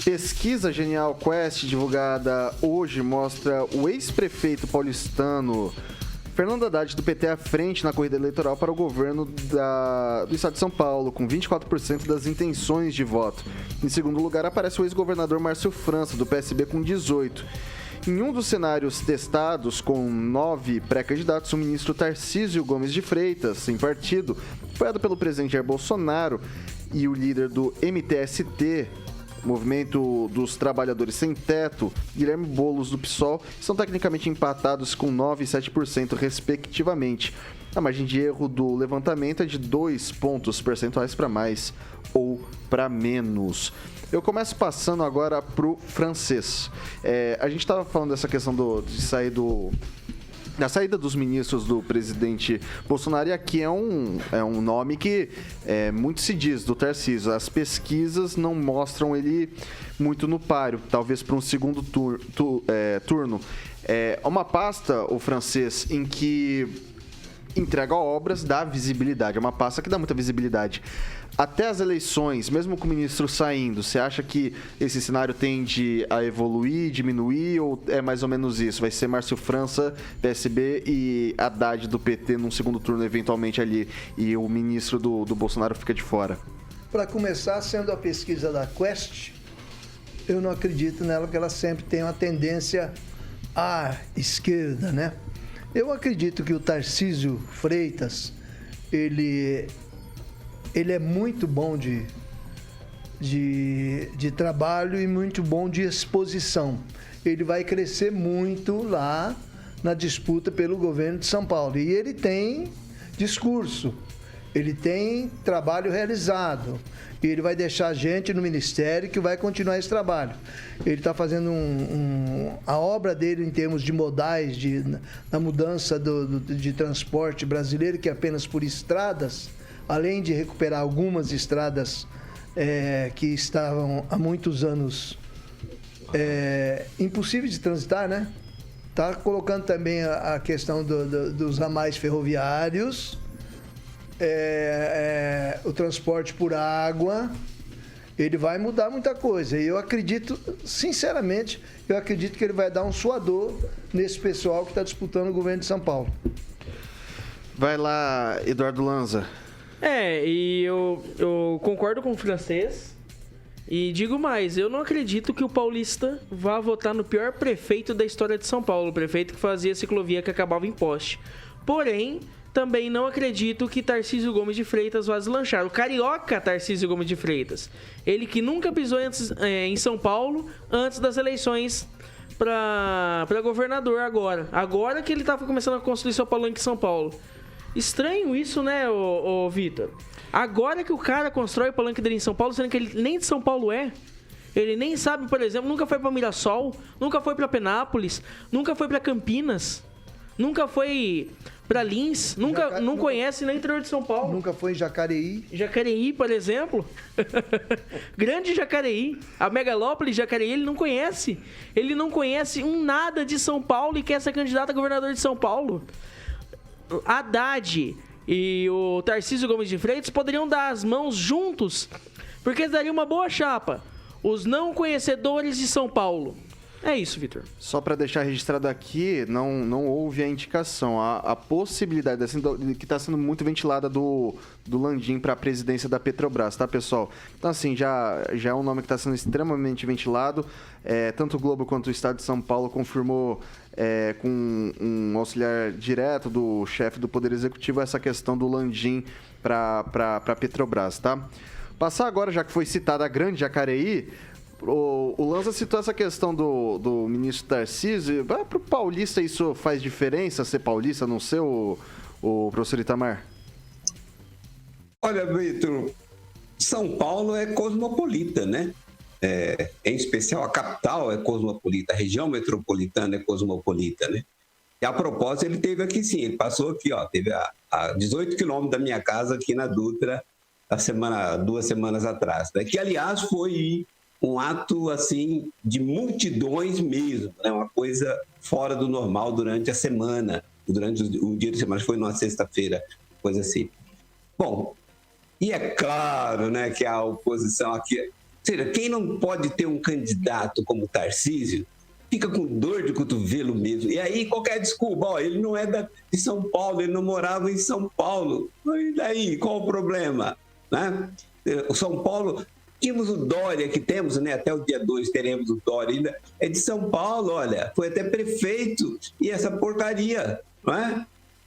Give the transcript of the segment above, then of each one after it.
Pesquisa Genial Quest, divulgada hoje, mostra o ex-prefeito paulistano Fernando Haddad, do PT, à frente na corrida eleitoral para o governo do estado de São Paulo, com 24% das intenções de voto. Em segundo lugar, aparece o ex-governador Márcio França, do PSB, com 18%. Em um dos cenários testados, com 9 pré-candidatos, o ministro Tarcísio Gomes de Freitas, sem partido, apoiado pelo presidente Jair Bolsonaro, e o líder do MTST, Movimento dos Trabalhadores Sem Teto, Guilherme Boulos, do PSOL, são tecnicamente empatados com 9% e 7%, respectivamente. A margem de erro do levantamento é de 2 pontos percentuais para mais ou para menos. Eu começo passando agora para o francês. A gente estava falando dessa questão da saída dos ministros do presidente Bolsonaro, e aqui é um nome que muito se diz, do Tarcísio. As pesquisas não mostram ele muito no páreo, talvez para um segundo turno. É uma pasta, o francês, em que entrega obras, dá visibilidade. É uma pasta que dá muita visibilidade. Até as eleições, mesmo com o ministro saindo, você acha que esse cenário tende a evoluir, diminuir, ou é mais ou menos isso? Vai ser Márcio França, PSB, e Haddad do PT num segundo turno, eventualmente, ali, e o ministro do Bolsonaro fica de fora? Para começar, sendo a pesquisa da Quest, eu não acredito nela, porque ela sempre tem uma tendência à esquerda, né? Eu acredito que o Tarcísio Freitas, ele é muito bom de trabalho e muito bom de exposição. Ele vai crescer muito lá na disputa pelo governo de São Paulo. E ele tem discurso, ele tem trabalho realizado. E ele vai deixar gente no ministério que vai continuar esse trabalho. Ele está fazendo a obra dele em termos de modais, na mudança de transporte brasileiro, que é apenas por estradas, além de recuperar algumas estradas que estavam há muitos anos impossíveis de transitar, né? Está colocando também a questão dos ramais ferroviários, o transporte por água. Ele vai mudar muita coisa. E eu acredito, sinceramente, que ele vai dar um suador nesse pessoal que está disputando o governo de São Paulo. Vai lá, Eduardo Lanza. E eu concordo com o francês. E digo mais, eu não acredito que o paulista vá votar no pior prefeito da história de São Paulo, o prefeito que fazia ciclovia que acabava em poste. Porém, também não acredito que Tarcísio Gomes de Freitas vá deslanchar. O carioca Tarcísio Gomes de Freitas. Ele que nunca pisou em São Paulo antes das eleições para governador agora. Agora que ele estava começando a construir seu palanque em São Paulo. Estranho isso, né, ô Vitor? Agora que o cara constrói o palanque dele em São Paulo, sendo que ele nem de São Paulo é. Ele nem sabe, por exemplo, nunca foi para Mirassol, nunca foi para Penápolis, nunca foi para Campinas, nunca foi para Lins, não conhece nem o interior de São Paulo. Nunca foi em Jacareí. Jacareí, por exemplo. Grande Jacareí. A megalópole Jacareí, ele não conhece. Ele não conhece nada de São Paulo e quer ser candidato a governador de São Paulo. Haddad e o Tarcísio Gomes de Freitas poderiam dar as mãos juntos, porque daria uma boa chapa. Os não conhecedores de São Paulo. É isso, Vitor. Só para deixar registrado aqui, não houve a indicação. A possibilidade, assim, que está sendo muito ventilada do Landim para a presidência da Petrobras, tá, pessoal? Então, assim, já é um nome que está sendo extremamente ventilado. Tanto o Globo quanto o Estado de São Paulo confirmou com um auxiliar direto do chefe do Poder Executivo essa questão do Landim para a Petrobras, tá? Passar agora, já que foi citada a Grande Jacareí, o Lanza citou essa questão do ministro Tarcísio. Para o paulista isso faz diferença, ser paulista, não ser o professor Itamar? Olha, Vitor, São Paulo é cosmopolita, né? Em especial a capital é cosmopolita, a região metropolitana é cosmopolita, né? E a propósito, ele teve aqui sim, ele passou aqui, teve a 18 quilômetros da minha casa aqui na Dutra, 2 semanas atrás, né? Que aliás foi um ato assim de multidões mesmo, né? Uma coisa fora do normal durante a semana, durante o dia de semana, foi numa sexta-feira, coisa assim. Bom, e é claro, né, que a oposição aqui, seja, quem não pode ter um candidato como Tarcísio, fica com dor de cotovelo mesmo. E aí, qualquer desculpa, ele não é de São Paulo, ele não morava em São Paulo. E daí, qual o problema? Né? O São Paulo, tínhamos o Dória, que temos, né? Até o dia 2 teremos o Dória ainda, é de São Paulo, olha, foi até prefeito, e essa porcaria, não é?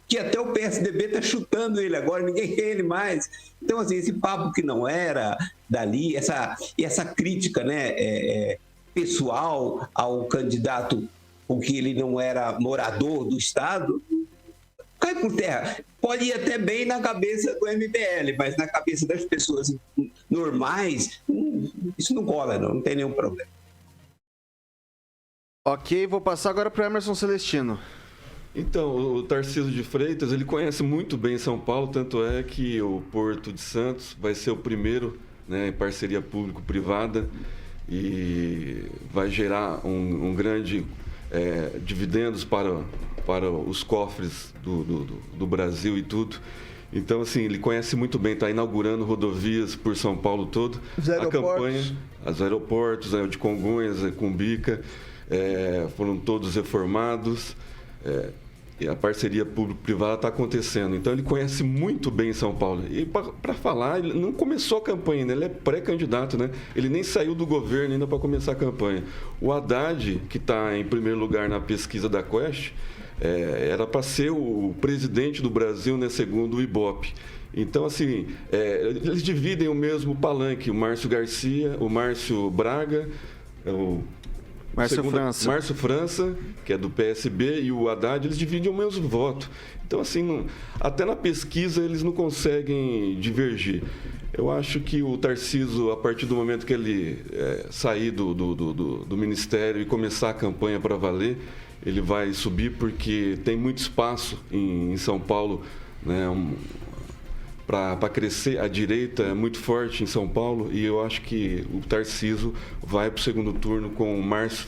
Que até o PSDB está chutando ele agora, ninguém quer ele mais. Então, assim, esse papo que não era dali, essa crítica, né, pessoal ao candidato porque ele não era morador do Estado, cai por terra. Pode ir até bem na cabeça do MBL, mas na cabeça das pessoas normais, isso não cola, não tem nenhum problema. Ok, vou passar agora para o Emerson Celestino. Então, o Tarcísio de Freitas, ele conhece muito bem São Paulo, tanto é que o Porto de Santos vai ser o primeiro, né, em parceria público-privada, e vai gerar um grande dividendos para os cofres do Brasil e tudo. Então, assim, ele conhece muito bem, está inaugurando rodovias por São Paulo todo. A campanha, os aeroportos, o de Congonhas, Cumbica, foram todos reformados. E a parceria público-privada está acontecendo. Então, ele conhece muito bem São Paulo. E, para falar, ele não começou a campanha ainda, ele é pré-candidato, né? Ele nem saiu do governo ainda para começar a campanha. O Haddad, que está em primeiro lugar na pesquisa da Quest, era para ser o presidente do Brasil, né, segundo o Ibope. Então, assim, eles dividem o mesmo palanque. O Márcio Garcia, o Márcio Braga, Márcio França, que é do PSB, e o Haddad, eles dividem o mesmo voto. Então, assim, até na pesquisa eles não conseguem divergir. Eu acho que o Tarcísio, a partir do momento que ele sair do ministério e começar a campanha para valer, ele vai subir, porque tem muito espaço em São Paulo, né, para crescer. A direita é muito forte em São Paulo, e eu acho que o Tarcísio vai para o segundo turno com o Márcio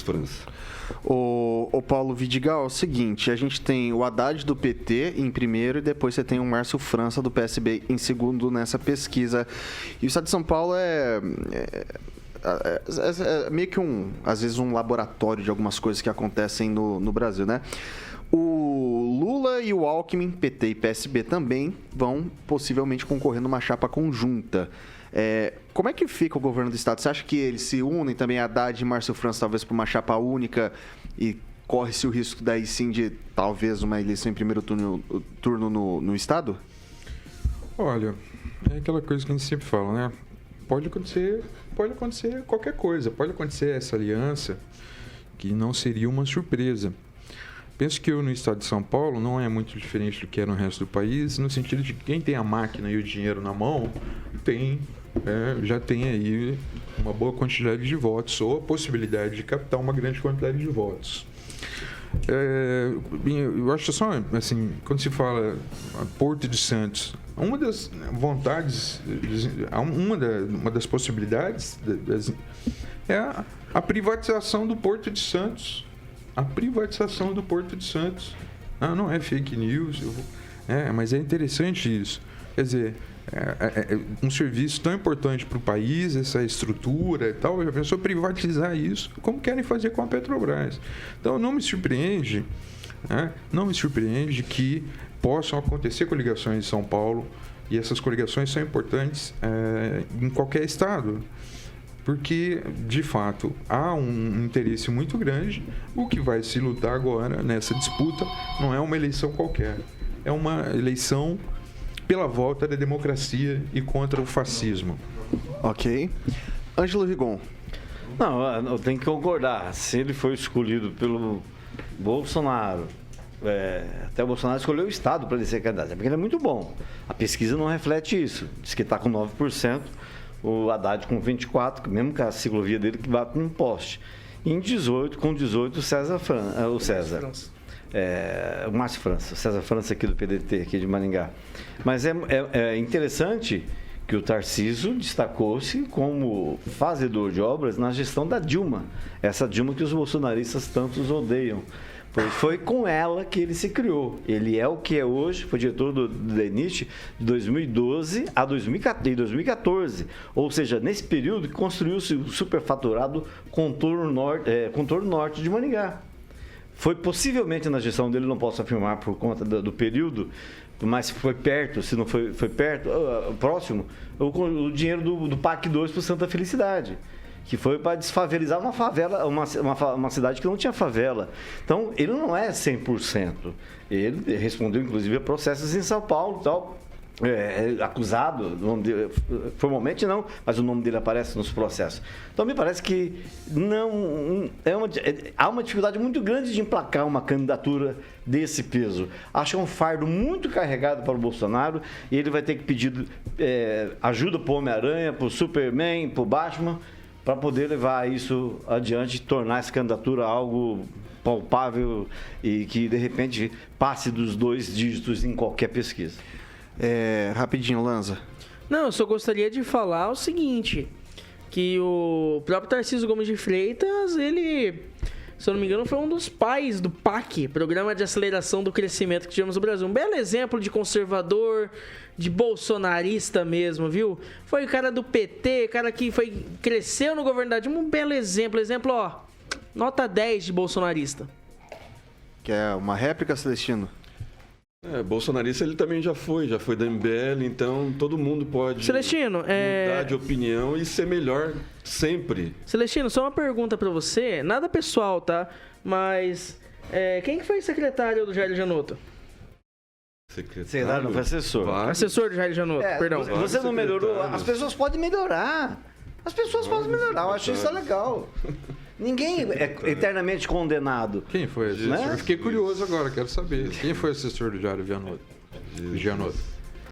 França. O Paulo Vidigal, é o seguinte, a gente tem o Haddad do PT em primeiro e depois você tem o Márcio França do PSB em segundo nessa pesquisa. E o estado de São Paulo é meio que às vezes um laboratório de algumas coisas que acontecem no Brasil, né? O Lula e o Alckmin, PT e PSB, também vão possivelmente concorrer numa chapa conjunta. Como é que fica o governo do estado? Você acha que eles se unem também, Haddad e Márcio França, talvez para uma chapa única, e corre-se o risco daí sim de talvez uma eleição em primeiro turno no estado? Olha, é aquela coisa que a gente sempre fala, né? Pode acontecer qualquer coisa, pode acontecer essa aliança, que não seria uma surpresa. Penso que no estado de São Paulo não é muito diferente do que é no resto do país, no sentido de que quem tem a máquina e o dinheiro na mão já tem aí uma boa quantidade de votos, ou a possibilidade de captar uma grande quantidade de votos. Eu acho só, assim, quando se fala Porto de Santos, uma das vontades, uma das possibilidades é a privatização do Porto de Santos. A privatização do Porto de Santos. Não é fake news, mas é interessante isso. Quer dizer, um serviço tão importante para o país, essa estrutura e tal, a pessoa privatizar isso, como querem fazer com a Petrobras. Então, não me surpreende que possam acontecer coligações em São Paulo, e essas coligações são importantes em qualquer estado. Porque, de fato, há um interesse muito grande. O que vai se lutar agora nessa disputa não é uma eleição qualquer. É uma eleição pela volta da democracia e contra o fascismo. Ok. Ângelo Rigon. Não, eu tenho que concordar. Se ele foi escolhido pelo Bolsonaro, até o Bolsonaro escolheu o Estado para ele ser candidato, porque ele é muito bom. A pesquisa não reflete isso. Diz que está com 9%. O Haddad com 24%, mesmo com a ciclovia dele que bate num poste. E com 18%, o Márcio França, o César França aqui do PDT, aqui de Maringá. Mas é interessante que o Tarcísio destacou-se como fazedor de obras na gestão da Dilma. Essa Dilma que os bolsonaristas tantos odeiam. Foi com ela que ele se criou. Ele é o que é hoje, foi diretor do DENIT de 2012 a 2014. Ou seja, nesse período que construiu-se o superfaturado contorno norte de Maringá. Foi possivelmente na gestão dele, não posso afirmar por conta do período, mas foi perto, se não foi perto, próximo, o dinheiro do PAC 2 para Santa Felicidade, que foi para desfavelizar uma favela, uma cidade que não tinha favela. Então, ele não é 100%. Ele respondeu, inclusive, a processos em São Paulo e tal. Acusado, o nome dele, formalmente não, mas o nome dele aparece nos processos. Então me parece que há uma dificuldade muito grande de emplacar uma candidatura desse peso. Acho que é um fardo muito carregado para o Bolsonaro e ele vai ter que pedir ajuda para o Homem-Aranha, para o Superman, para o Batman, para poder levar isso adiante e tornar essa candidatura algo palpável e que de repente passe dos 2 dígitos em qualquer pesquisa. Rapidinho, Lanza. Não, eu só gostaria de falar o seguinte, que o próprio Tarcísio Gomes de Freitas, ele, se eu não me engano, foi um dos pais do PAC, Programa de Aceleração do Crescimento que tivemos no Brasil. Um belo exemplo de conservador, de bolsonarista mesmo, viu? Foi o cara do PT, cara que cresceu no governo da Dilma, um belo exemplo, ó, nota 10 de bolsonarista. Que é uma réplica, Celestino? Bolsonarista ele também já foi da MBL, então todo mundo pode Celestino, mudar de opinião e ser melhor sempre. Celestino, só uma pergunta pra você, nada pessoal, tá? Mas quem que foi secretário do Jair Janotto? Secretário não foi assessor. Assessor do Jair Janotto, perdão. Você não melhorou, as pessoas podem melhorar. Eu acho isso legal. Ninguém é eternamente condenado. Quem foi assessor? Né? Eu fiquei curioso agora, quero saber. Quem foi assessor do Jair Janotto?